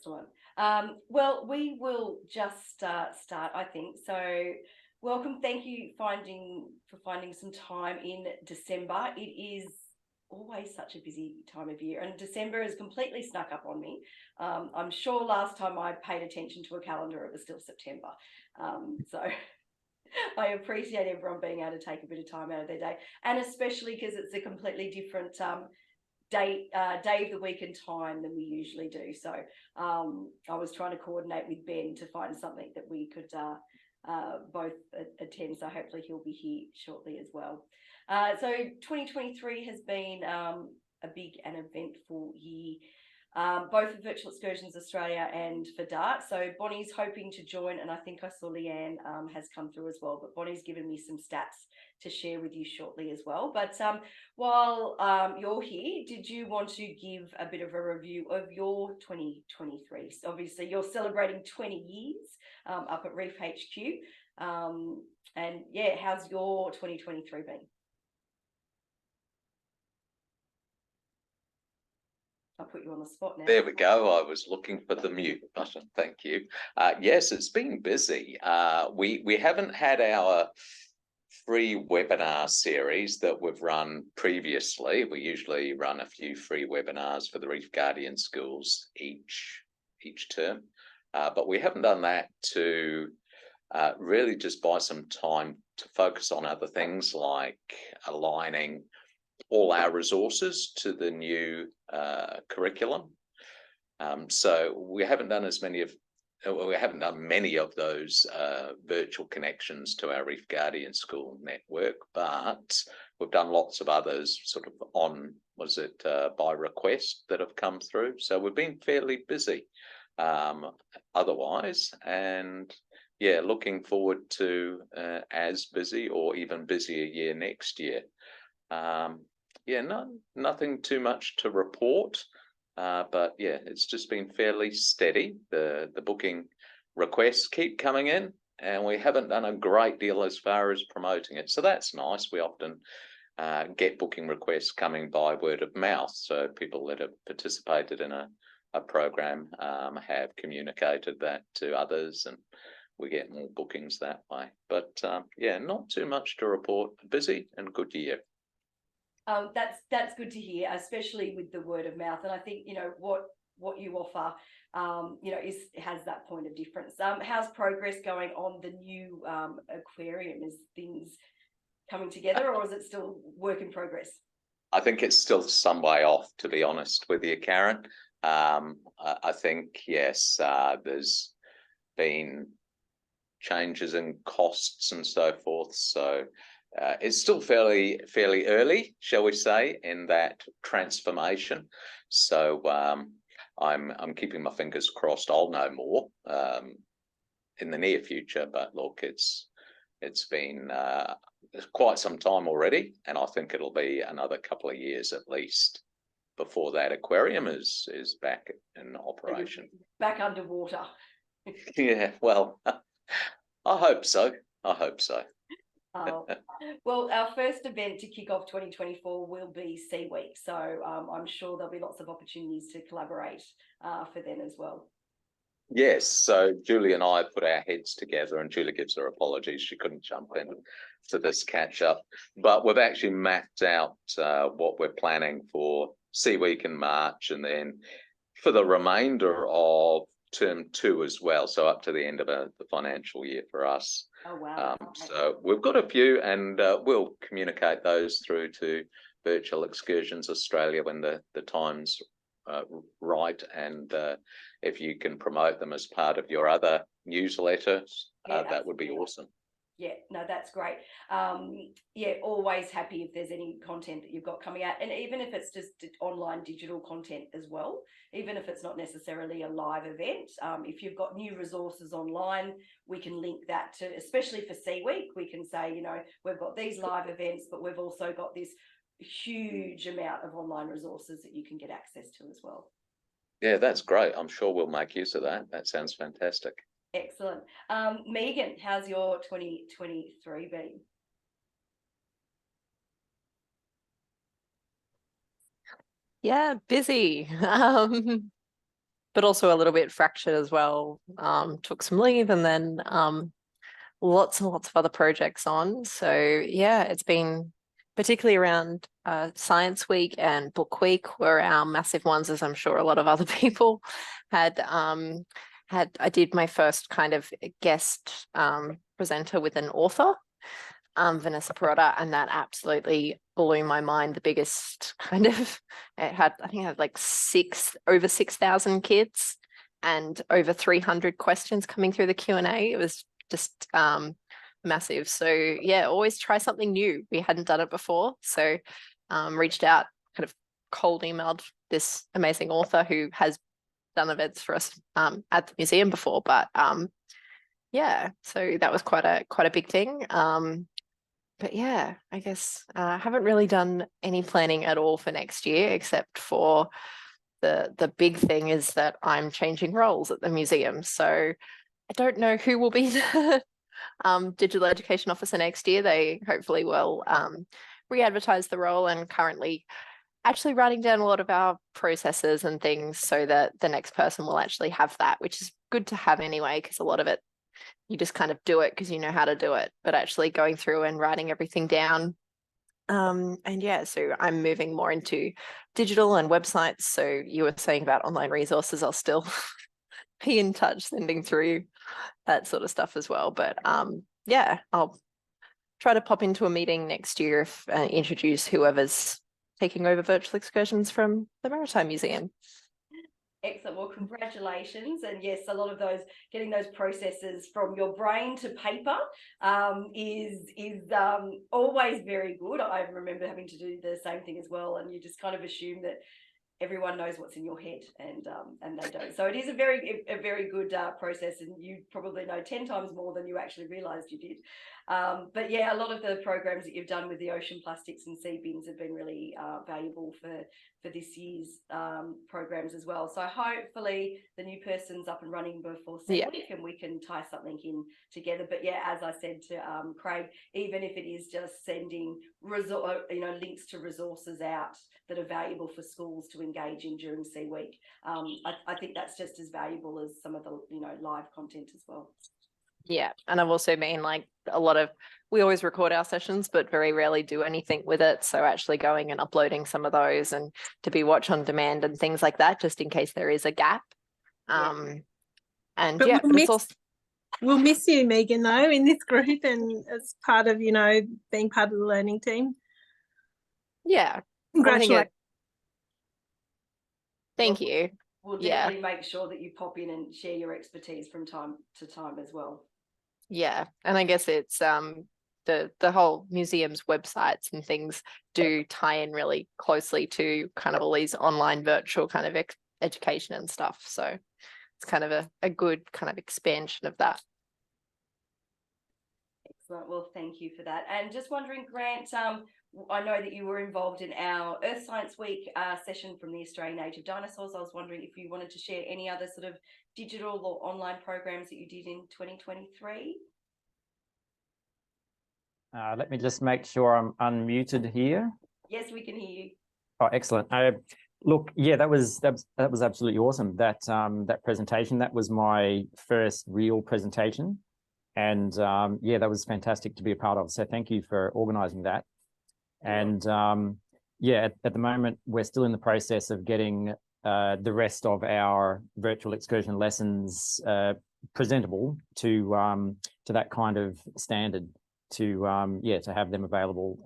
Excellent. Well, we will just start, I think. So welcome. Thank you for finding some time in December. It is always such a busy time of year, and December has completely snuck up on me. I'm sure last time I paid attention to a calendar, it was still September. So I appreciate everyone being able to take a bit of time out of their day, and especially because it's a completely different day of the week and time than we usually do. So I was trying to coordinate with Ben to find something that we could both attend. So hopefully he'll be here shortly as well. So 2023 has been a big and eventful year, both for Virtual Excursions Australia and for DART. So Bonnie's hoping to join, and I think I saw Leanne has come through as well, but Bonnie's given me some stats to share with you shortly as well. But while you're here, did you want to give a bit of a review of your 2023? So obviously you're celebrating 20 years up at Reef HQ. And yeah, how's your 2023 been? I'll put you on the spot now. There we go. I was looking for the mute button. Thank you. Yes, it's been busy. We haven't had our free webinar series that we've run previously. We usually run a few free webinars for the Reef Guardian schools each term, but we haven't done that to really just buy some time to focus on other things like aligning all our resources to the new curriculum. So we haven't done many of those virtual connections to our Reef Guardian School network, but we've done lots of others sort of on, by request that have come through. So we've been fairly busy otherwise, and yeah, looking forward to as busy or even busier year next year. Yeah, nothing too much to report. But yeah, it's just been fairly steady. The booking requests keep coming in, and we haven't done a great deal as far as promoting it. So that's nice. We often get booking requests coming by word of mouth. So people that have participated in a program have communicated that to others, and we get more bookings that way. But yeah, not too much to report. Busy and good year. That's good to hear, especially with the word of mouth. And I think, you know, what you offer, you know, has that point of difference. How's progress going on the new aquarium? Is things coming together, or is it still work in progress? I think it's still some way off, to be honest with you, Karen. I think, yes, there's been changes in costs and so forth. So it's still fairly early, shall we say, in that transformation. So I'm keeping my fingers crossed. I'll know more in the near future. But look, it's been quite some time already, and I think it'll be another couple of years at least before that aquarium is back in operation. Back underwater. Yeah, well, I hope so. Well, our first event to kick off 2024 will be Sea Week, so I'm sure there'll be lots of opportunities to collaborate for them as well. Yes, so Julie and I put our heads together, and Julie gives her apologies, she couldn't jump in to this catch up, but we've actually mapped out what we're planning for Sea Week in March, and then for the remainder of term 2 as well, so up to the end of the financial year for us. Oh wow. So we've got a few, and we'll communicate those through to Virtual Excursions Australia when the time's right, and if you can promote them as part of your other newsletters, that would be awesome. Yeah, no, that's great. Yeah, always happy if there's any content that you've got coming out, and even if it's just online digital content as well, even if it's not necessarily a live event, if you've got new resources online, we can link that to, especially for Sea Week, we can say, you know, we've got these live events, but we've also got this huge amount of online resources that you can get access to as well. Yeah, that's great. I'm sure we'll make use of that. That sounds fantastic. Excellent. Megan, how's your 2023 been? Yeah, busy. but also a little bit fractured as well. Took some leave and then lots and lots of other projects on. So yeah, it's been particularly around Science Week and Book Week were our massive ones, as I'm sure a lot of other people had. I did my first kind of guest presenter with an author, Vanessa Perotta, and that absolutely blew my mind. The biggest kind of, I think it had like over 6,000 kids and over 300 questions coming through the Q&A. It was just massive. So yeah, always try something new. We hadn't done it before. So reached out, kind of cold emailed this amazing author who has done events for us at the museum before. But yeah, so that was quite a big thing. But yeah, I guess I haven't really done any planning at all for next year, except for the big thing is that I'm changing roles at the museum. So I don't know who will be the digital education officer next year. They hopefully will re-advertise the role, and currently actually writing down a lot of our processes and things so that the next person will actually have that, which is good to have anyway, because a lot of it, you just kind of do it because you know how to do it, but actually going through and writing everything down. And yeah, so I'm moving more into digital and websites. So you were saying about online resources, I'll still be in touch, sending through that sort of stuff as well. But yeah, I'll try to pop into a meeting next year if introduce whoever's taking over virtual excursions from the Maritime Museum. Excellent. Well, congratulations. And yes, a lot of those, getting those processes from your brain to paper is always very good. I remember having to do the same thing as well. And you just kind of assume that everyone knows what's in your head, and they don't. So it is a very good process, and you probably know 10 times more than you actually realized you did. But yeah, a lot of the programs that you've done with the ocean plastics and sea bins have been really valuable for this year's programs as well. So hopefully the new person's up and running before Sea Week, and we can tie something in together. But yeah, as I said to Craig, even if it is just sending links to resources out that are valuable for schools to engage in during Sea Week, I think that's just as valuable as some of the live content as well. Yeah, and I've also been like we always record our sessions, but very rarely do anything with it. So actually going and uploading some of those and to be watch on demand and things like that, just in case there is a gap. And but yeah, we'll miss you, Megan, though, in this group and as part of, being part of the learning team. Yeah. Congratulations. Thank you. We'll definitely make sure that you pop in and share your expertise from time to time as well. Yeah, and I guess it's the whole museum's websites and things do tie in really closely to kind of all these online virtual kind of education and stuff. So it's kind of a good kind of expansion of that. Excellent. Well, thank you for that. And just wondering, Grant, I know that you were involved in our Earth Science Week session from the Australian Age of Dinosaurs. I was wondering if you wanted to share any other sort of digital or online programs that you did in 2023. Let me just make sure I'm unmuted here. Yes, we can hear you. Oh, excellent. Look, yeah, that was absolutely awesome. That presentation, that was my first real presentation, and yeah, that was fantastic to be a part of. So thank you for organising that. And yeah, at the moment, we're still in the process of getting the rest of our virtual excursion lessons presentable to that kind of standard, to have them available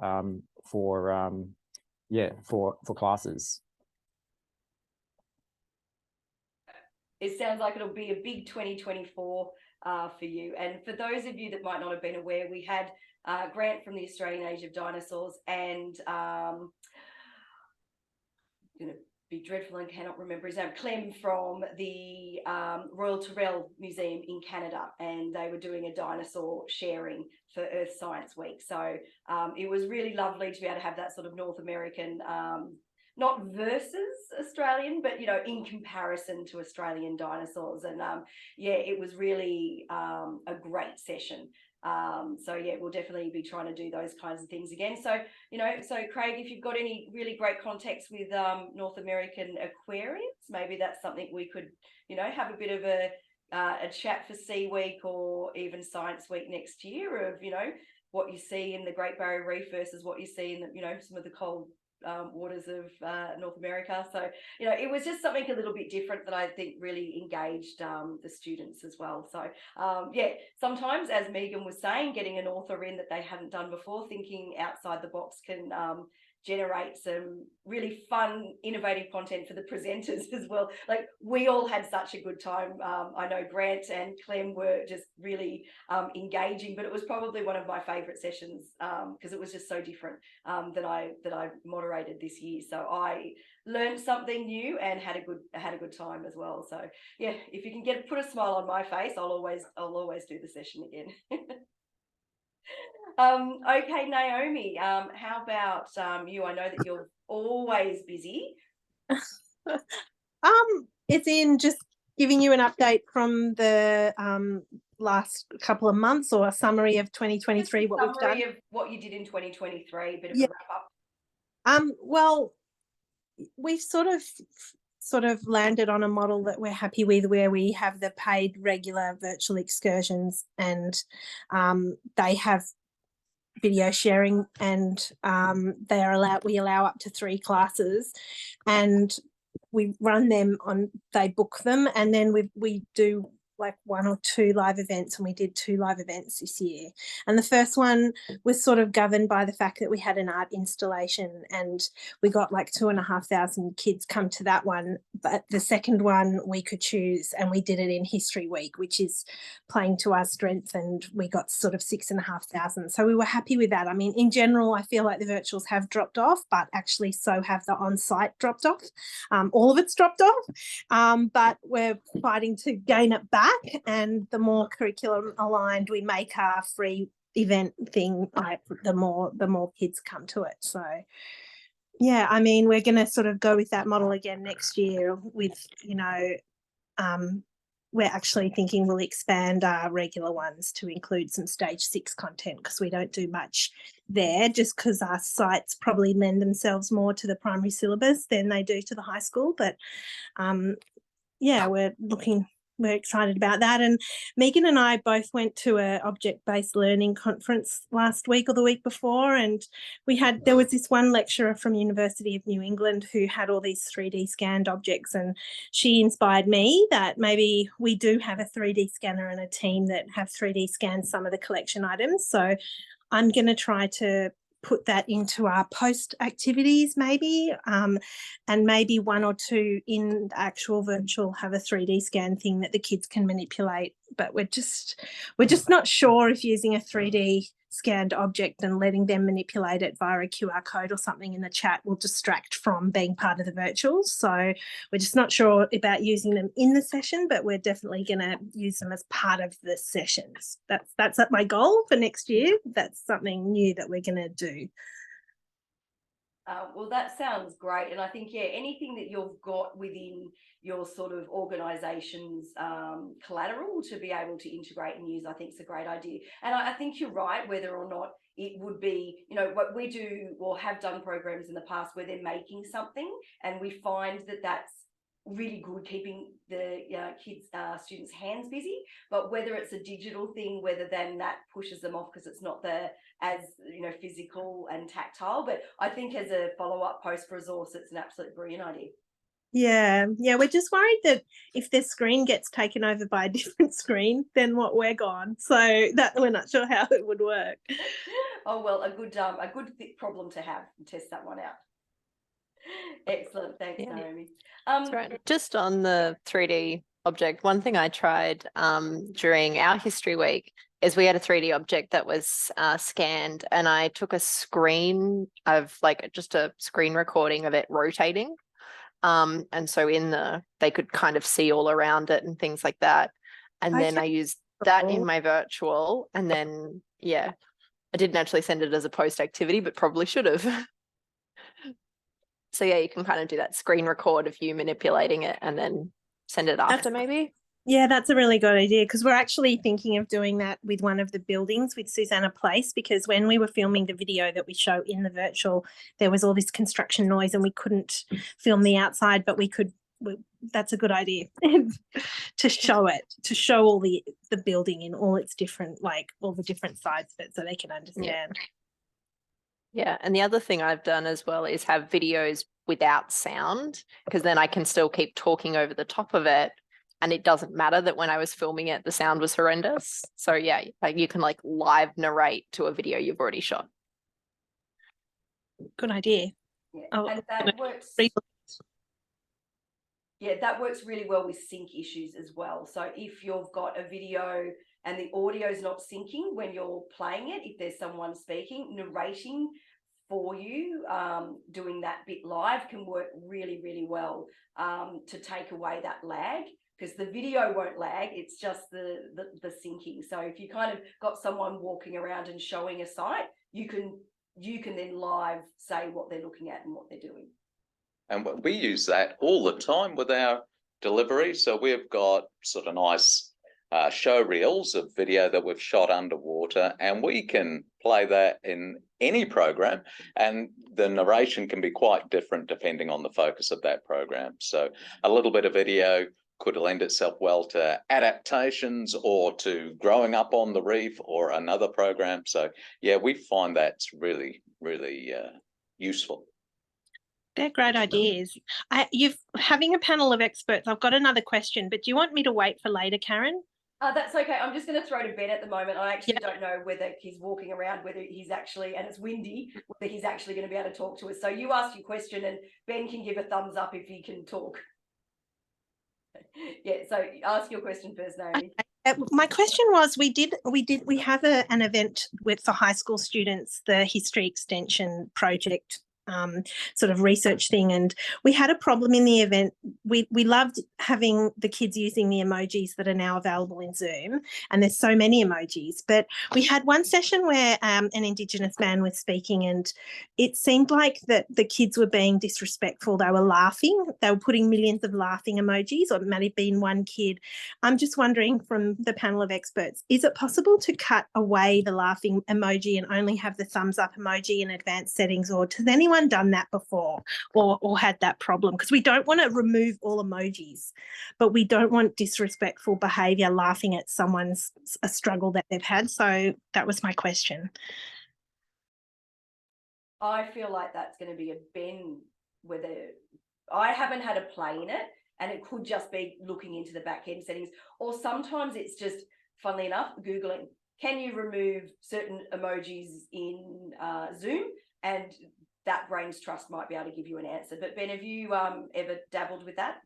for classes. It sounds like it'll be a big 2024 for you. And for those of you that might not have been aware, we had Grant from the Australian Age of Dinosaurs and going to be dreadful and cannot remember his name, Clem from the Royal Tyrrell Museum in Canada, and they were doing a dinosaur sharing for Earth Science Week. So it was really lovely to be able to have that sort of North American, not versus Australian, but in comparison to Australian dinosaurs. And yeah, it was really a great session. So yeah, we'll definitely be trying to do those kinds of things again. So, so Craig, if you've got any really great contacts with North American aquariums, maybe that's something we could, have a bit of a chat for Sea Week or even Science Week next year of, what you see in the Great Barrier Reef versus what you see in the, some of the cold waters of North America. So, it was just something a little bit different that I think really engaged the students as well. So, yeah, sometimes, as Megan was saying, getting an author in that they hadn't done before, thinking outside the box can generate some really fun, innovative content for the presenters as well. Like, we all had such a good time. I know Grant and Clem were just really engaging, but it was probably one of my favourite sessions because it was just so different that I moderated this year. So I learned something new and had a good time as well. So yeah, if you can put a smile on my face, I'll always do the session again. Okay, Naomi, how about you? I know that you're always busy. It's in just giving you an update from the last couple of months, or a summary of 2023, what we've done. Summary of what you did in 2023, bit of a wrap up. Well, we've sort of landed on a model that we're happy with, where we have the paid regular virtual excursions, and they have video sharing, and we allow up to 3 classes, and we run them on, they book them, and then we do like 1 or 2 live events, and we did 2 live events this year. And the first one was sort of governed by the fact that we had an art installation, and we got like 2,500 kids come to that one. But the second one we could choose, and we did it in History Week, which is playing to our strength, and we got sort of 6,500. So we were happy with that. I mean, in general, I feel like the virtuals have dropped off, but actually so have the on-site dropped off. All of it's dropped off, but we're fighting to gain it back. And the more curriculum aligned we make our free event thing, the more kids come to it. So yeah, I mean, we're going to sort of go with that model again next year with, we're actually thinking we'll expand our regular ones to include some stage 6 content, because we don't do much there, just because our sites probably lend themselves more to the primary syllabus than they do to the high school. But yeah, we're excited about that. And Megan and I both went to a object-based learning conference last week or the week before, and there was this one lecturer from University of New England who had all these 3D scanned objects, and she inspired me that maybe we do have a 3D scanner and a team that have 3D scanned some of the collection items. So I'm going to try to put that into our post activities maybe, and maybe 1 or 2 in the actual virtual have a 3D scan thing that the kids can manipulate. But we're just not sure if using a 3D scanned object and letting them manipulate it via a QR code or something in the chat will distract from being part of the virtuals. So we're just not sure about using them in the session, but we're definitely going to use them as part of the sessions. That's my goal for next year. That's something new that we're going to do. Well, that sounds great. And I think, yeah, anything that you've got within your sort of organisation's collateral to be able to integrate and use, I think is a great idea. And I think you're right, whether or not it would be, what we do or have done programs in the past where they're making something, and we find that that's really good, keeping the students' hands busy. But whether it's a digital thing, whether then that pushes them off because it's not as physical and tactile. But I think as a follow-up post resource, it's an absolute brilliant idea. Yeah, we're just worried that if their screen gets taken over by a different screen, then we're gone. So that we're not sure how it would work. Oh well, a good problem to have. Test that one out. Excellent, thanks, Naomi. That's right. Just on the 3D object, one thing I tried during our History Week is we had a 3D object that was scanned, and I took a screen of just a screen recording of it rotating. And so they could kind of see all around it and things like that. And then I used that in my virtual, and then, yeah, I didn't actually send it as a post activity, but probably should have. So yeah, you can kind of do that screen record of you manipulating it and then send it after maybe. Yeah, that's a really good idea because we're actually thinking of doing that with one of the buildings with Susanna Place, because when we were filming the video that we show in the virtual, there was all this construction noise and we couldn't film the outside, but we could. That's a good idea to show it, to show all the building in all its different, like all the different sides of it, so they can understand. Yeah, and the other thing I've done as well is have videos without sound, because then I can still keep talking over the top of it, and it doesn't matter that when I was filming it, the sound was horrendous. So yeah, like you can like live narrate to a video you've already shot. Good idea. Yeah, Oh, and that works. Yeah, that works really well with sync issues as well. So if you've got a video and the audio is not syncing when you're playing it, if there's someone speaking, narrating for you, doing that bit live can work really, really well to take away that lag, because the video won't lag, it's just the syncing. So if you kind of got someone walking around and showing a site, you can then live say what they're looking at and what they're doing. And we use that all the time with our delivery. So we've got sort of nice show reels of video that we've shot underwater, and we can play that in any program, and the narration can be quite different depending on the focus of that program. So a little bit of video could lend itself well to adaptations or to growing up on the reef or another program. So yeah, we find that's really, really useful. They're great ideas. You've having a panel of experts. I've got another question, but do you want me to wait for later, Karen? That's okay. I'm just going to throw to Ben at the moment. I actually don't know whether he's walking around, whether he's actually, and it's windy, whether he's actually going to be able to talk to us. So you ask your question and Ben can give a thumbs up if he can talk. Yeah, so ask your question first, Naomi. My question was, we have an event for high school students, the History Extension project sort of research thing, and we had a problem in the event. We loved having the kids using the emojis that are now available in Zoom, and there's so many emojis, but we had one session where an Indigenous man was speaking, and it seemed like that the kids were being disrespectful. They were laughing, they were putting millions of laughing emojis, or it might have been one kid. I'm just wondering from the panel of experts, is it possible to cut away the laughing emoji and only have the thumbs up emoji in advanced settings, or has anyone done that before or had that problem? Because we don't want to remove all emojis, but we don't want disrespectful behaviour laughing at someone's a struggle that they've had. So that was my question. I feel like that's going to be a Ben, whether I haven't had a play in it, and it could just be looking into the back end settings, or sometimes it's just, funnily enough, Googling, can you remove certain emojis in Zoom? And that Brains Trust might be able to give you an answer. But Ben, have you ever dabbled with that?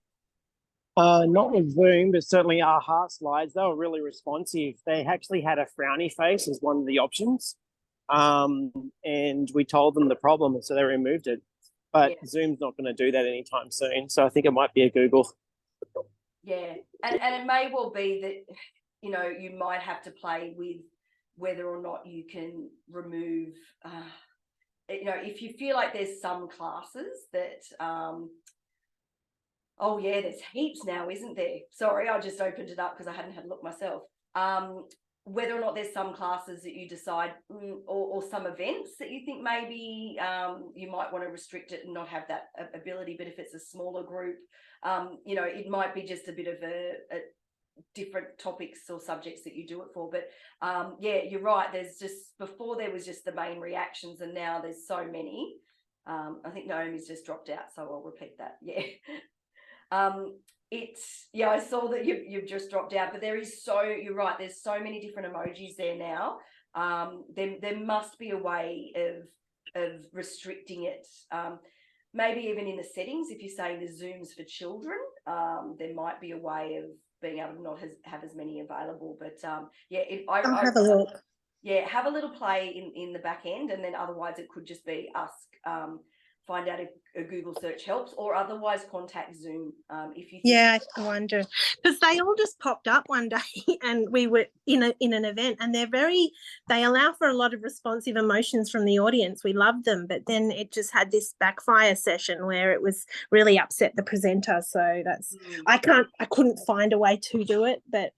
Not with Zoom, but certainly our heart slides, they were really responsive. They actually had a frowny face as one of the options. And we told them the problem, and so they removed it. But yeah, Zoom's not going to do that anytime soon. So I think it might be a Google. Yeah, and it may well be that, you know, you might have to play with whether or not you can remove, you know, if you feel like there's some classes that, oh yeah, there's heaps now, isn't there? Sorry, I just opened it up because I hadn't had a look myself. Whether or not there's some classes that you decide, or some events that you think maybe you might want to restrict it and not have that ability. But if it's a smaller group, you know, it might be just a bit of a different topics or subjects that you do it for. But yeah, you're right. There's just, before there was just the main reactions, and now there's so many. I think Naomi's just dropped out, so I'll repeat that. Yeah. Yeah, I saw that you've just dropped out, but there is you're right, there's so many different emojis there now. There must be a way of restricting it. Maybe even in the settings, if you're saying the Zooms for children, there might be a way of being able to not have as many available. But yeah, I'll have a look. Yeah, have a little play in the back end, and then otherwise it could just be us find out if a Google search helps, or otherwise contact Zoom if you think. Yeah, I wonder, because they all just popped up one day and we were in an event, and they allow for a lot of responsive emotions from the audience. We loved them, but then it just had this backfire session where it was really upset the presenter. So that's I couldn't find a way to do it, but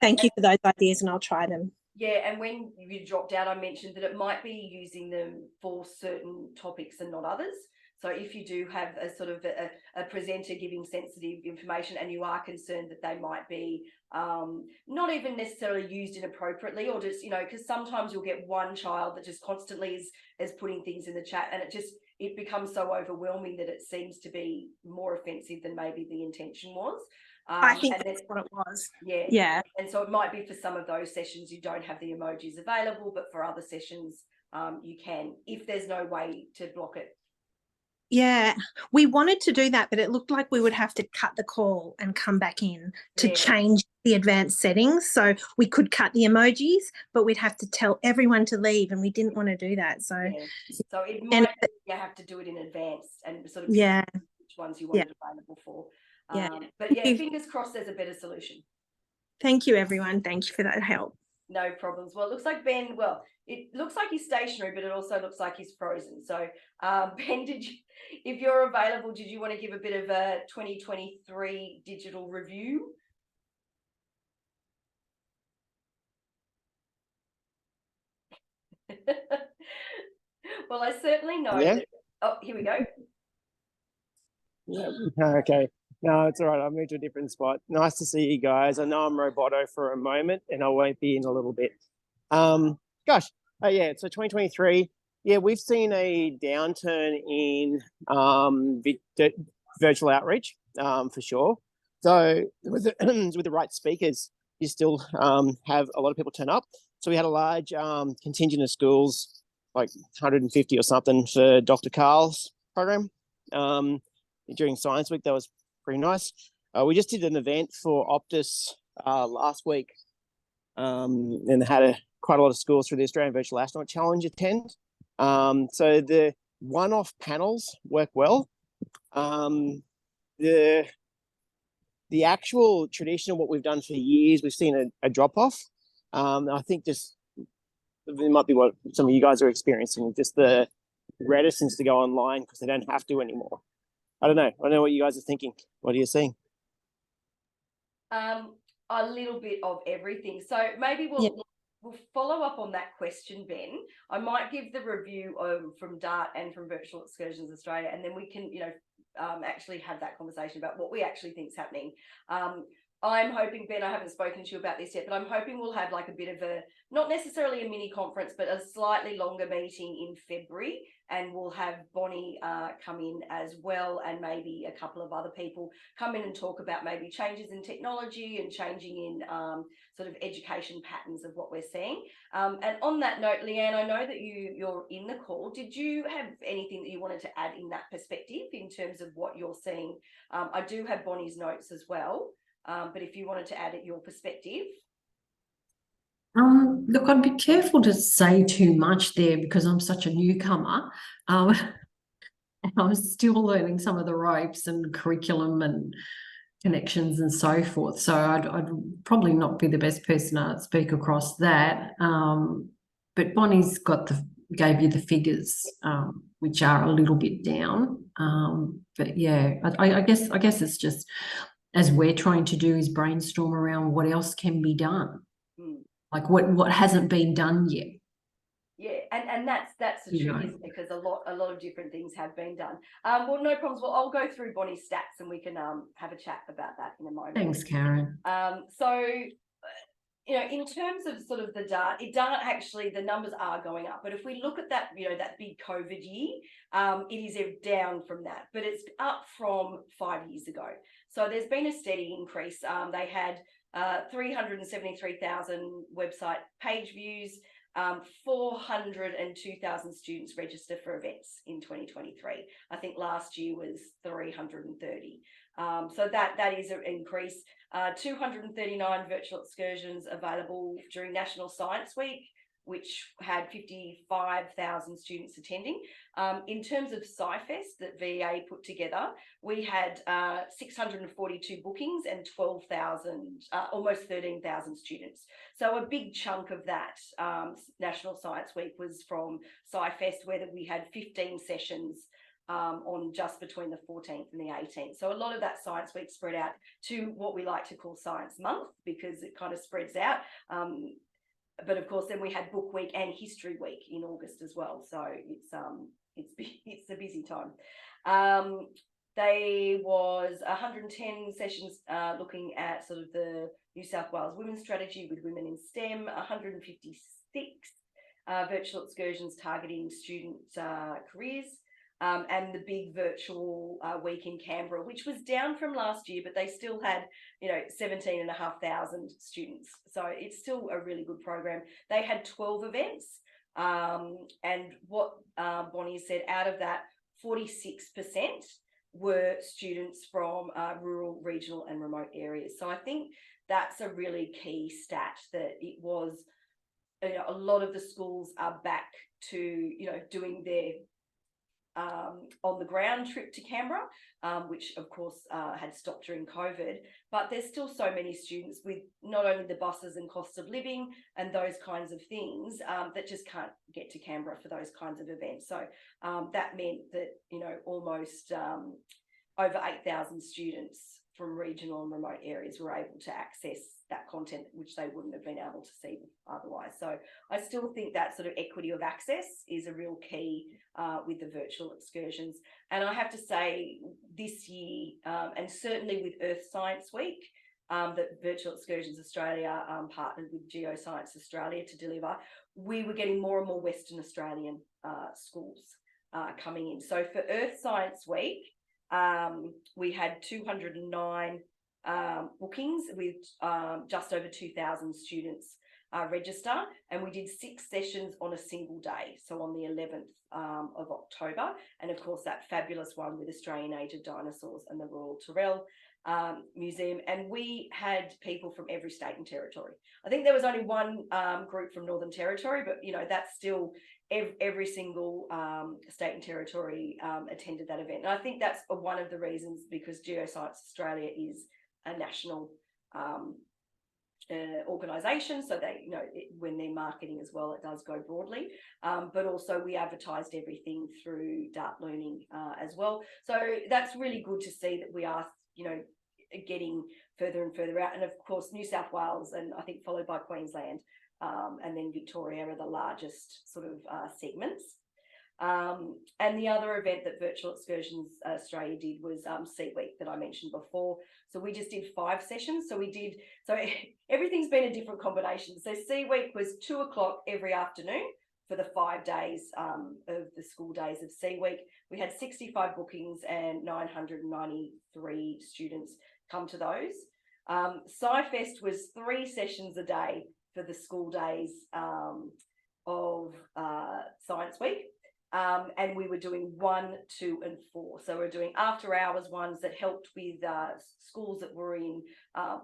thank you for those ideas, and I'll try them. Yeah, and when you dropped out, I mentioned that it might be using them for certain topics and not others. So if you do have a sort of a presenter giving sensitive information and you are concerned that they might be not even necessarily used inappropriately, or just, because sometimes you'll get one child that just constantly is putting things in the chat, and it becomes so overwhelming that it seems to be more offensive than maybe the intention was. I think that's what it was. Yeah. And so it might be for some of those sessions you don't have the emojis available, but for other sessions you can, if there's no way to block it. Yeah, we wanted to do that, but it looked like we would have to cut the call and come back in to change the advanced settings. So we could cut the emojis, but we'd have to tell everyone to leave, and we didn't want to do that. So it might be you have to do it in advance and sort of which ones you want it available for. But fingers crossed there's a better solution. Thank you, everyone. Thank you for that help. No problems. Well, it looks like Ben, it looks like he's stationary, but it also looks like he's frozen. So Ben, if you're available, did you want to give a bit of a 2023 digital review? Well, I certainly know that. Oh, here we go. Yeah. Okay. No, it's all right. I'll move to a different spot. Nice to see you guys. I know I'm roboto for a moment, and I won't be in a little bit. So 2023. Yeah, we've seen a downturn in virtual outreach, for sure. So with the right speakers, you still have a lot of people turn up. So we had a large contingent of schools, like 150 or something, for Dr. Carl's program during Science Week. That was pretty nice. We just did an event for Optus last week, and had quite a lot of schools through the Australian Virtual Astronaut Challenge attend. So the one-off panels work well. The actual traditional, what we've done for years, we've seen a drop-off. I think just it might be what some of you guys are experiencing, just the reticence to go online because they don't have to anymore. I don't know what you guys are thinking. What are you seeing? A little bit of everything. So maybe we'll follow up on that question, Ben. I might give the review from DART and from Virtual Excursions Australia, and then we can, actually have that conversation about what we actually think is happening. I'm hoping, Ben, I haven't spoken to you about this yet, but I'm hoping we'll have like a bit of not necessarily a mini conference, but a slightly longer meeting in February, and we'll have Bonnie come in as well, and maybe a couple of other people come in and talk about maybe changes in technology and changing in sort of education patterns of what we're seeing. And on that note, Leanne, I know that you're in the call. Did you have anything that you wanted to add in that perspective in terms of what you're seeing? I do have Bonnie's notes as well. But if you wanted to add your perspective. Look, I'd be careful to say too much there because I'm such a newcomer. And I'm still learning some of the ropes and curriculum and connections and so forth. So I'd probably not be the best person to speak across that. But Bonnie's gave you the figures, which are a little bit down. But yeah, I guess it's just, as we're trying to do, is brainstorm around what else can be done, like what hasn't been done yet. Yeah, and that's the trick, isn't it? Because a lot of different things have been done. Well, no problems. Well, I'll go through Bonnie's stats and we can have a chat about that in a moment. Thanks, Karen. So, in terms of sort of the DART actually, the numbers are going up. But if we look at that, that big COVID year, it is down from that, but it's up from 5 years ago. So there's been a steady increase. They had 373,000 website page views, 402,000 students register for events in 2023. I think last year was 330. So that is an increase. 239 virtual excursions available during National Science Week. which had 55,000 students attending. In terms of SciFest that VEA put together, we had 642 bookings and 12,000, almost 13,000 students. So a big chunk of that National Science Week was from SciFest, where we had 15 sessions on just between the 14th and the 18th. So a lot of that Science Week spread out to what we like to call Science Month, because it kind of spreads out. But of course, then we had Book Week and History Week in August as well. So it's a busy time. There was 110 sessions looking at sort of the New South Wales Women's Strategy with women in STEM, 156 virtual excursions targeting student careers, and the big virtual week in Canberra, which was down from last year, but they still had, 17,500 students. So it's still a really good program. They had 12 events, and what Bonnie said, out of that, 46% were students from rural, regional and remote areas. So I think that's a really key stat, that it was, a lot of the schools are back to, doing their on the ground trip to Canberra, which of course had stopped during COVID, but there's still so many students with not only the buses and cost of living and those kinds of things that just can't get to Canberra for those kinds of events. So that meant that, almost over 8,000 students from regional and remote areas were able to access that content, which they wouldn't have been able to see otherwise. So I still think that sort of equity of access is a real key with the virtual excursions. And I have to say, this year, and certainly with Earth Science Week, that Virtual Excursions Australia partnered with Geoscience Australia to deliver, we were getting more and more Western Australian schools coming in. So for Earth Science Week, we had 209 bookings with just over 2,000 students register, and we did 6 sessions on a single day, so on the 11th of October, and of course that fabulous one with Australian Age of Dinosaurs and the Royal Tyrrell Museum. And we had people from every state and territory. I think there was only one group from Northern Territory, but that's still every single state and territory attended that event. And I think that's one of the reasons, because Geoscience Australia is a national organisation, so they, when they're marketing as well, it does go broadly. But also we advertised everything through Dart Learning as well. So that's really good to see that we are, getting further and further out. And of course, New South Wales, and I think followed by Queensland, and then Victoria are the largest sort of segments. And the other event that Virtual Excursions Australia did was Sea Week that I mentioned before. So we just did 5 sessions. So everything's been a different combination. So Sea Week was 2:00 every afternoon for the 5 days of the school days of Sea Week. We had 65 bookings and 993 students come to those. SciFest was 3 sessions a day for the school days of Science Week. And we were doing 1, 2 and 4. So we're doing after hours ones that helped with schools that were in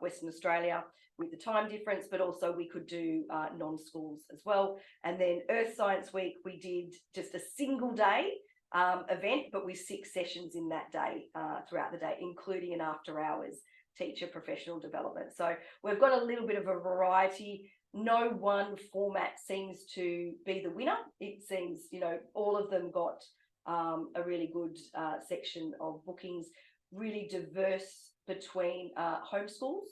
Western Australia with the time difference, but also we could do non-schools as well. And then Earth Science Week, we did just a single day event, but with 6 sessions in that day throughout the day, including an after hours teacher professional development. So we've got a little bit of a variety. No one format seems to be the winner. It seems, all of them got a really good section of bookings, really diverse between homeschools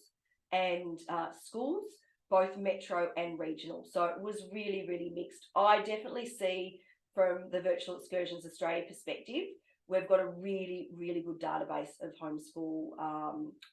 and schools, both metro and regional. So it was really, really mixed. I definitely see, from the Virtual Excursions Australia perspective, we've got a really, really good database of homeschool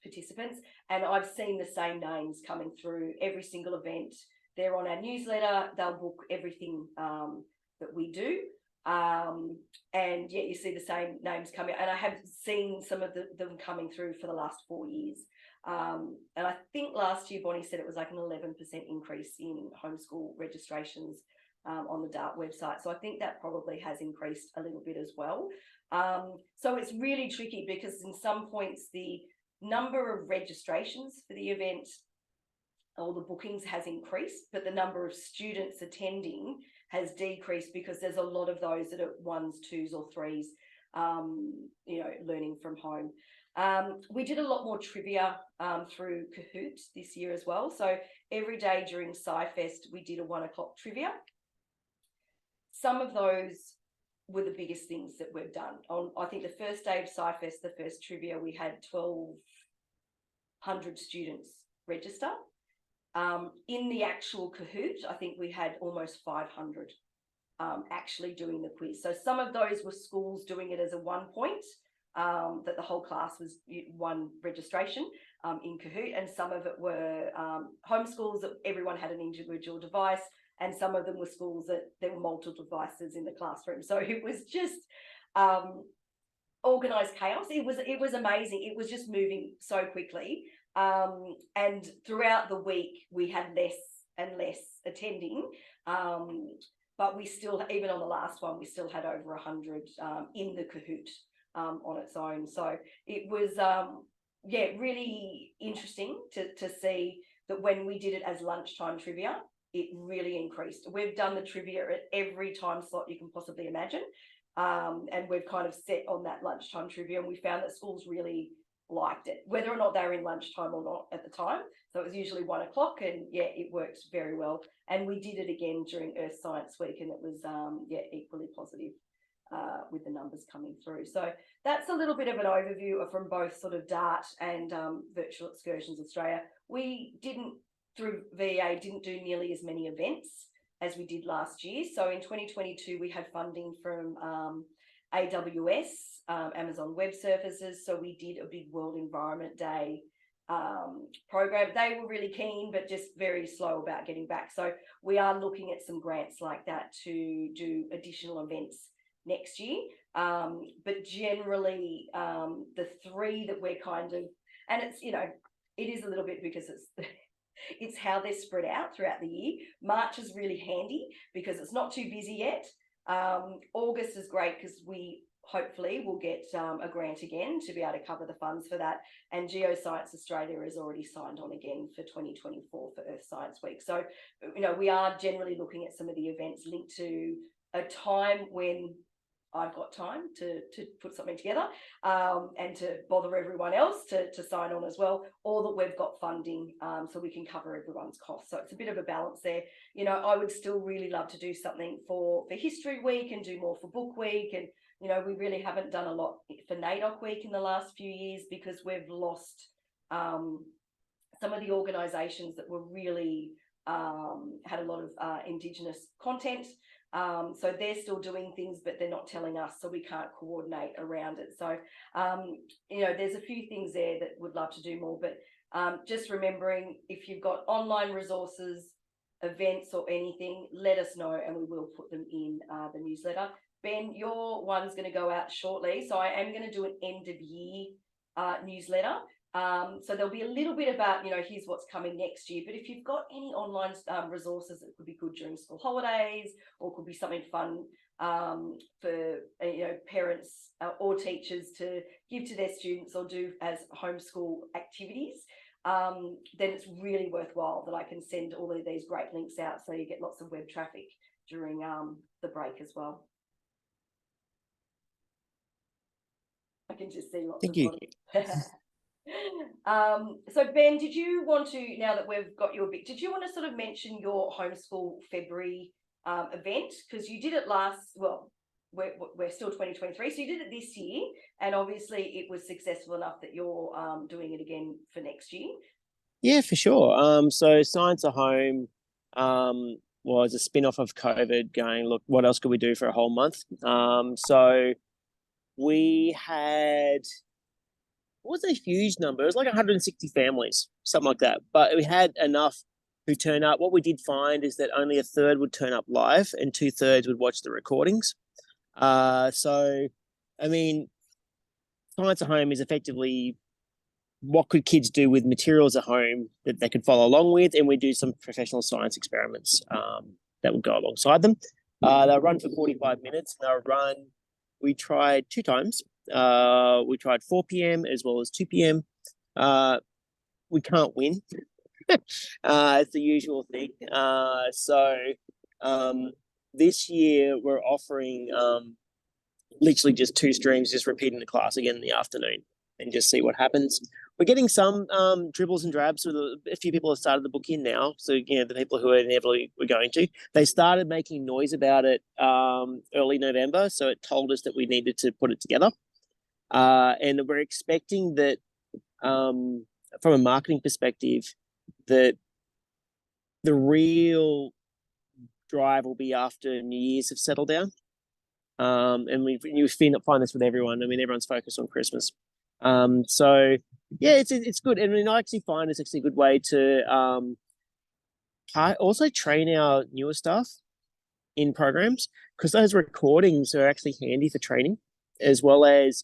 participants. And I've seen the same names coming through every single event. They're on our newsletter. They'll book everything that we do. And yet you see the same names coming. And I have seen some of them coming through for the last 4 years. And I think last year, Bonnie said it was like an 11% increase in homeschool registrations on the DART website. So I think that probably has increased a little bit as well. So it's really tricky, because in some points the number of registrations for the event or the bookings has increased, but the number of students attending has decreased because there's a lot of those that are 1s, 2s or 3s, you know, learning from home. We did a lot more trivia through Kahoot this year as well. So every day during SciFest, we did a 1 o'clock trivia. Some of those were the biggest things that we've done. On, I think, the first day of SciFest, the first trivia, we had 1,200 students register. In the actual Kahoot, I think we had almost 500 actually doing the quiz. So some of those were schools doing it as a 1 point, that the whole class was 1 registration in Kahoot, and some of it were homeschools that everyone had an individual device, and some of them were schools that there were multiple devices in the classroom. So it was just organized chaos. It was amazing. It was just moving so quickly. And throughout the week, we had less and less attending. But we still, even on the last one, we still had over 100 in the Kahoot on its own. So it was, yeah, really interesting to see that when we did it as lunchtime trivia, it really increased. We've done the trivia at every time slot you can possibly imagine. And we've kind of set on that lunchtime trivia, and we found that schools really liked it, whether or not they were in lunchtime or not at the time. So it was usually 1 o'clock, and yeah, it worked very well. And we did it again during Earth Science Week, and it was yeah, equally positive with the numbers coming through. So that's a little bit of an overview from both sort of DART and Virtual Excursions Australia. We didn't, through VA, didn't do nearly as many events as we did last year. So in 2022, we had funding from AWS, Amazon Web Services. So we did a big World Environment Day program. They were really keen, but just very slow about getting back. So we are looking at some grants like that to do additional events next year. But generally, the 3 that we're kind of, and it's, you know, it is a little bit because it's how they're spread out throughout the year. March is really handy because it's not too busy yet. August is great because we hopefully will get a grant again to be able to cover the funds for that. And Geoscience Australia is already signed on again for 2024 for Earth Science Week. So, you know, we are generally looking at some of the events linked to a time when I've got time to put something together and to bother everyone else to sign on as well, or that we've got funding so we can cover everyone's costs. So it's a bit of a balance there. You know, I would still really love to do something for History Week and do more for Book Week. And, you know, we really haven't done a lot for NAIDOC Week in the last few years because we've lost some of the organisations that were really had a lot of Indigenous content. So they're still doing things, but they're not telling us, so we can't coordinate around it. So, you know, there's a few things there that would love to do more, but just remembering, if you've got online resources, events or anything, let us know and we will put them in the newsletter. Ben, your one's going to go out shortly, so I am going to do an end of year newsletter. So there'll be a little bit about, you know, here's what's coming next year. But if you've got any online resources that could be good during school holidays, or could be something fun for, you know, parents or teachers to give to their students or do as homeschool activities, then it's really worthwhile that I can send all of these great links out so you get lots of web traffic during the break as well. I can just see lots Thank of you. So Ben, did you want to, now that we've got you a bit, did you want to sort of mention your homeschool February event? Because you did it last, well, we're still 2023, so you did it this year, and obviously it was successful enough that you're doing it again for next year. Yeah, for sure. So Science at Home was a spin-off of COVID, going, look, what else could we do for a whole month? So we had, it wasn't a huge number. It was like 160 families, something like that. But we had enough who turn up. What we did find is that only a third would turn up live and 2/3 would watch the recordings. So, I mean, Science at Home is effectively what could kids do with materials at home that they could follow along with, and we do some professional science experiments that would go alongside them. They'll run for 45 minutes. We tried 2 times. We tried 4 p.m. as well as 2 p.m. We can't win. It's the usual thing. This year we're offering literally just 2 streams, just repeating the class again in the afternoon and just see what happens. We're getting some dribbles and drabs. So a few people have started the book in now. So, you know, the people who are inevitably we're going to, they started making noise about it early November. So it told us that we needed to put it together. And we're expecting that from a marketing perspective, that the real drive will be after New Year's have settled down. And you find this with everyone. I mean, everyone's focused on Christmas. So yeah, it's good. And I mean, I actually find it's actually a good way to also train our newer staff in programs, because those recordings are actually handy for training, as well as,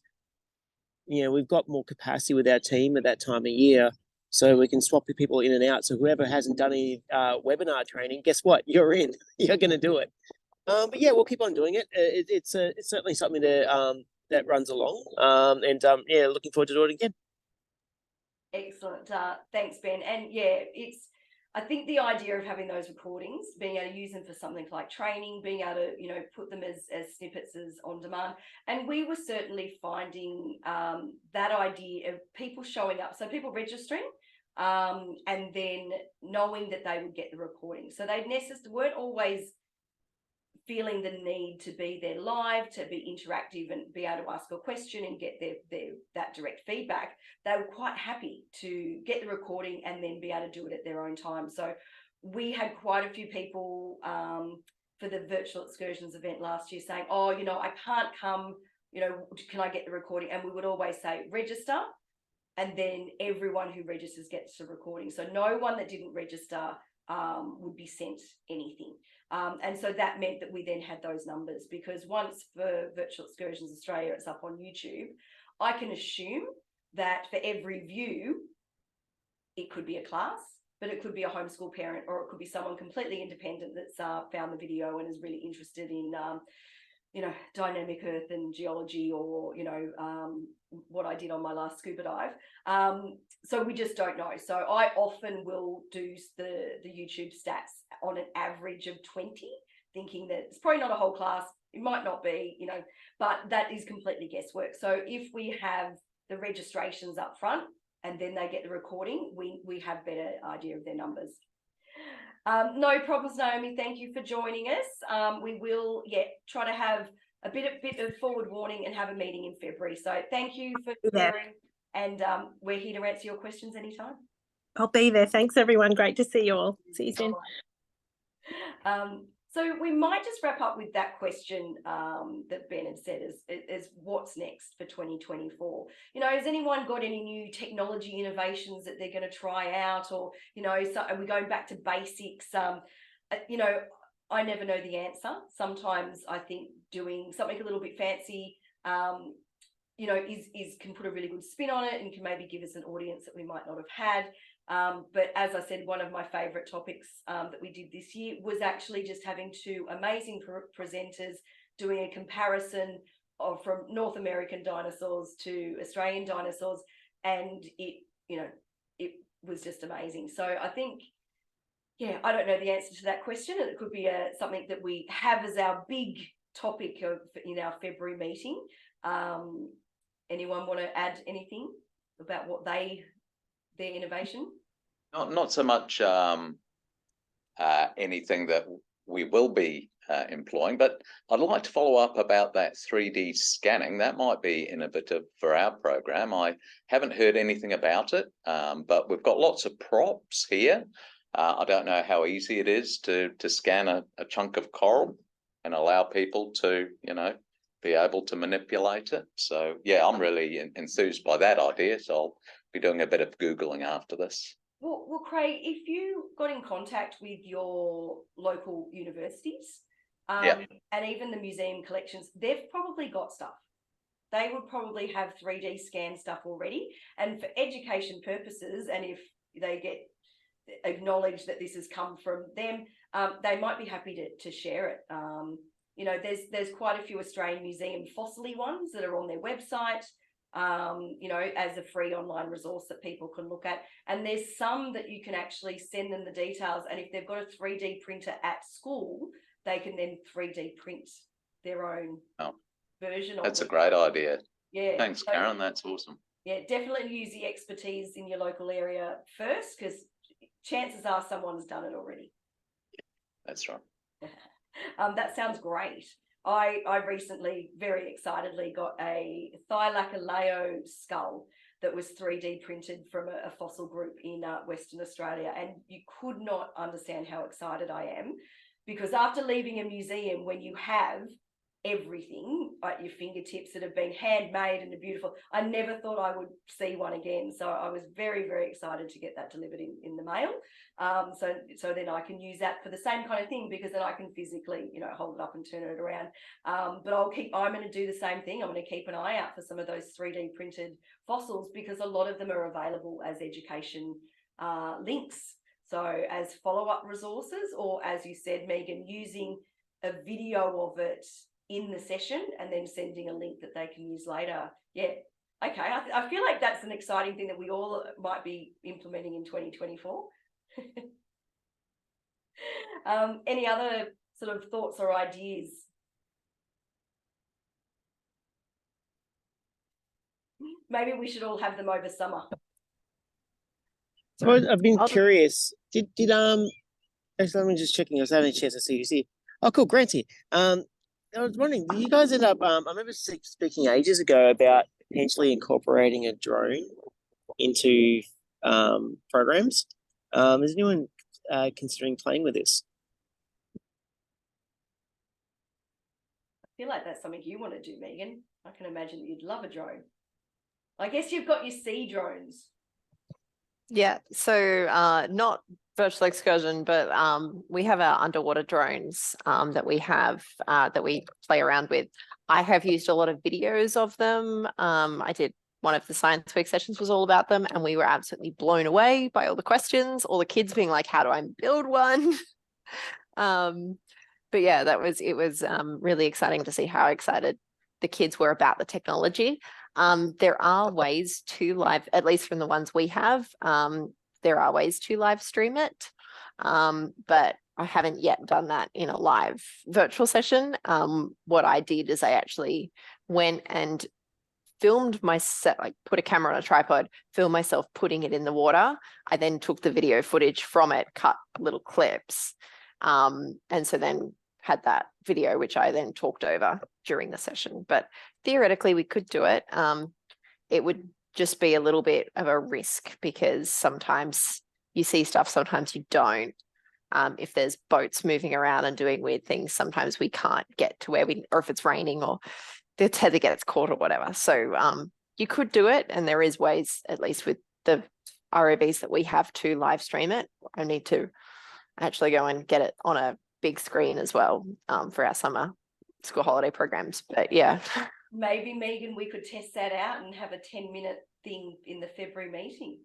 you know, we've got more capacity with our team at that time of year, so we can swap the people in and out. So whoever hasn't done any webinar training, guess what? You're in. You're going to do it. But yeah, we'll keep on doing it. It's certainly something that runs along. Yeah, looking forward to doing it again. Excellent. Thanks, Ben. And yeah, I think the idea of having those recordings, being able to use them for something like training, being able to, you know, put them as snippets as on demand. And we were certainly finding that idea of people showing up. So people registering and then knowing that they would get the recording. So they weren't always feeling the need to be there live, to be interactive and be able to ask a question and get that direct feedback. They were quite happy to get the recording and then be able to do it at their own time. So we had quite a few people for the virtual excursions event last year saying, oh, you know, I can't come, you know, can I get the recording? And we would always say register, and then everyone who registers gets the recording. So no one that didn't register would be sent anything. And so that meant that we then had those numbers, because once for Virtual Excursions Australia, it's up on YouTube, I can assume that for every view, it could be a class, but it could be a homeschool parent, or it could be someone completely independent that's found the video and is really interested in, you know, dynamic earth and geology, or, you know, what I did on my last scuba dive. So we just don't know. So I often will do the YouTube stats on an average of 20, thinking that it's probably not a whole class. It might not be, you know, but that is completely guesswork. So if we have the registrations up front and then they get the recording, we have better idea of their numbers. No problems, Naomi. Thank you for joining us. We will, try to have a bit of forward warning and have a meeting in February. So thank you for sharing, and we're here to answer your questions anytime. I'll be there. Thanks, everyone. Great to see you all. See you soon. So we might just wrap up with that question that Ben had said is what's next for 2024? You know, has anyone got any new technology innovations that they're going to try out, or, you know, so are we going back to basics? You know, I never know the answer. Sometimes I think doing something a little bit fancy, you know, can put a really good spin on it and can maybe give us an audience that we might not have had. But as I said, one of my favorite topics that we did this year was actually just having 2 amazing presenters doing a comparison from North American dinosaurs to Australian dinosaurs, and it was just amazing. So I think, I don't know the answer to that question, and it could be something that we have as our big topic in our February meeting. Anyone want to add anything about what their innovation? Not so much anything that we will be employing, but I'd like to follow up about that 3D scanning. That might be innovative for our program. I haven't heard anything about it, but we've got lots of props here. I don't know how easy it is to scan a chunk of coral and allow people to, you know, be able to manipulate it. So yeah, I'm really enthused by that idea. So I'll be doing a bit of Googling after this. Well, Craig, if you got in contact with your local universities and even the museum collections, they've probably got stuff. They would probably have 3D scan stuff already. And for education purposes, and if they get acknowledged that this has come from them, they might be happy to share it. You know, there's quite a few Australian Museum fossily ones that are on their website. you know, as a free online resource that people can look at. And there's some that you can actually send them the details, and if they've got a 3D printer at school, they can then 3D print their own version of it. That's a great idea. Yeah. Thanks, So, Karen. That's awesome. yeah, definitely use the expertise in your local area first, because chances are someone's done it already. That's right. That sounds great. I recently, very excitedly, got a Thylaccoleo skull that was 3D printed from a fossil group in Western Australia. And you could not understand how excited I am, because after leaving a museum, when you have everything at your fingertips that have been handmade and are beautiful, I never thought I would see one again. So I was very, very excited to get that delivered in the mail. So then I can use that for the same kind of thing, because then I can physically, you know, hold it up and turn it around. But I'm going to do the same thing. I'm going to keep an eye out for some of those 3D printed fossils, because a lot of them are available as education links. So as follow-up resources, or as you said, Megan, using a video of it in the session and then sending a link that they can use later. Yeah. Okay. I feel like that's an exciting thing that we all might be implementing in 2024. Any other sort of thoughts or ideas? Maybe we should all have them over summer. So I've been curious. Actually, let me just checking. I was having a chance to see who's here. Oh, cool, Grant's here. I was wondering, did you guys end up? I remember speaking ages ago about potentially incorporating a drone into programs. Is anyone considering playing with this? I feel like that's something you want to do, Megan. I can imagine that you'd love a drone. I guess you've got your sea drones. Yeah, so not virtual excursion, but we have our underwater drones that we have that we play around with. I have used a lot of videos of them. I did one of the Science Week sessions was all about them, and we were absolutely blown away by all the questions, all the kids being like, how do I build one? But yeah, it was really exciting to see how excited the kids were about the technology. There are ways to live, at least from the ones we have, there are ways to live stream it. But I haven't yet done that in a live virtual session. What I did is I actually went and filmed myself, like put a camera on a tripod, filmed myself putting it in the water. I then took the video footage from it, cut little clips. And so then had that video, which I then talked over during the session. But theoretically, we could do it. It would just be a little bit of a risk, because sometimes you see stuff, sometimes you don't. If there's boats moving around and doing weird things, sometimes we can't get to where or if it's raining or the tether gets caught or whatever. So you could do it, and there is ways, at least with the ROVs that we have, to live stream it. I need to actually go and get it on a big screen as well for our summer school holiday programs. But yeah. Maybe, Megan, we could test that out and have a 10-minute thing in the February meeting.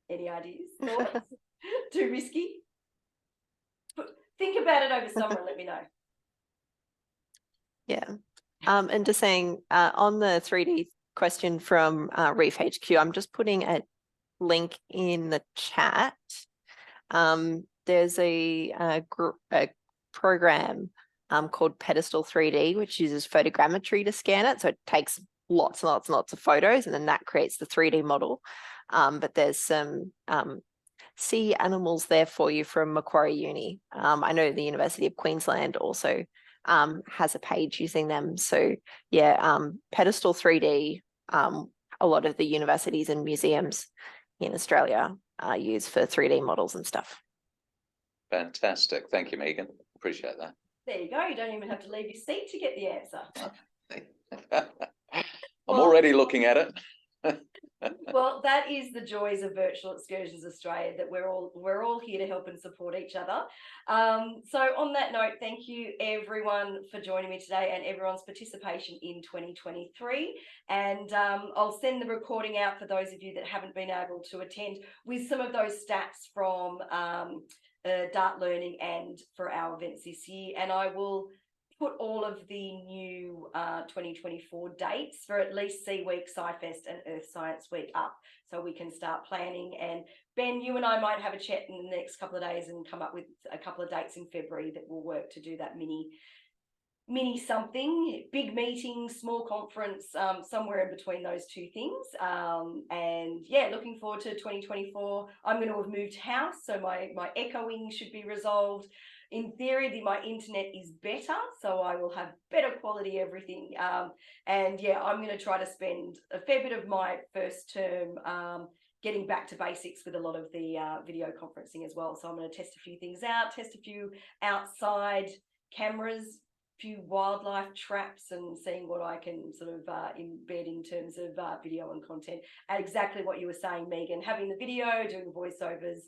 Any ideas? Thoughts? Too risky? But think about it over summer and let me know. Yeah. And just saying on the 3D question from Reef HQ, I'm just putting a link in the chat. There's a program called Pedestal 3D, which uses photogrammetry to scan it. So it takes lots and lots and lots of photos, and then that creates the 3D model. But there's some sea animals there for you from Macquarie Uni. I know the University of Queensland also has a page using them. So yeah, Pedestal 3D, a lot of the universities and museums in Australia use for 3D models and stuff. Fantastic. Thank you, Megan. Appreciate that. There you go. You don't even have to leave your seat to get the answer. I'm already looking at it. Well, that is the joys of Virtual Excursions Australia, that we're all here to help and support each other. So on that note, thank you everyone for joining me today and everyone's participation in 2023. And I'll send the recording out for those of you that haven't been able to attend, with some of those stats from Dart Learning and for our events this year. And I will put all of the new 2024 dates for at least Sea Week, SciFest and Earth Science Week up, so we can start planning. And Ben, you and I might have a chat in the next couple of days and come up with a couple of dates in February that will work to do that mini something, big meeting, small conference, somewhere in between those two things. And yeah, looking forward to 2024. I'm going to have moved house, so my echoing should be resolved. In theory, my internet is better, so I will have better quality everything. And yeah, I'm going to try to spend a fair bit of my first term getting back to basics with a lot of the video conferencing as well. So I'm going to test a few things out, test a few outside cameras, few wildlife traps, and seeing what I can sort of embed in terms of video and content. And exactly what you were saying, Megan, having the video, doing voiceovers,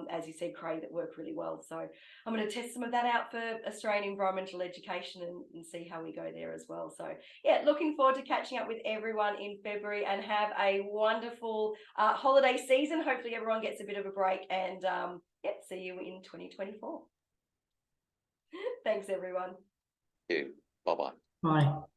as you said, Craig, that work really well. So I'm going to test some of that out for Australian environmental education and see how we go there as well. So yeah, looking forward to catching up with everyone in February, and have a wonderful holiday season. Hopefully everyone gets a bit of a break, and yeah, see you in 2024. Thanks, everyone. You. Bye-bye. Bye.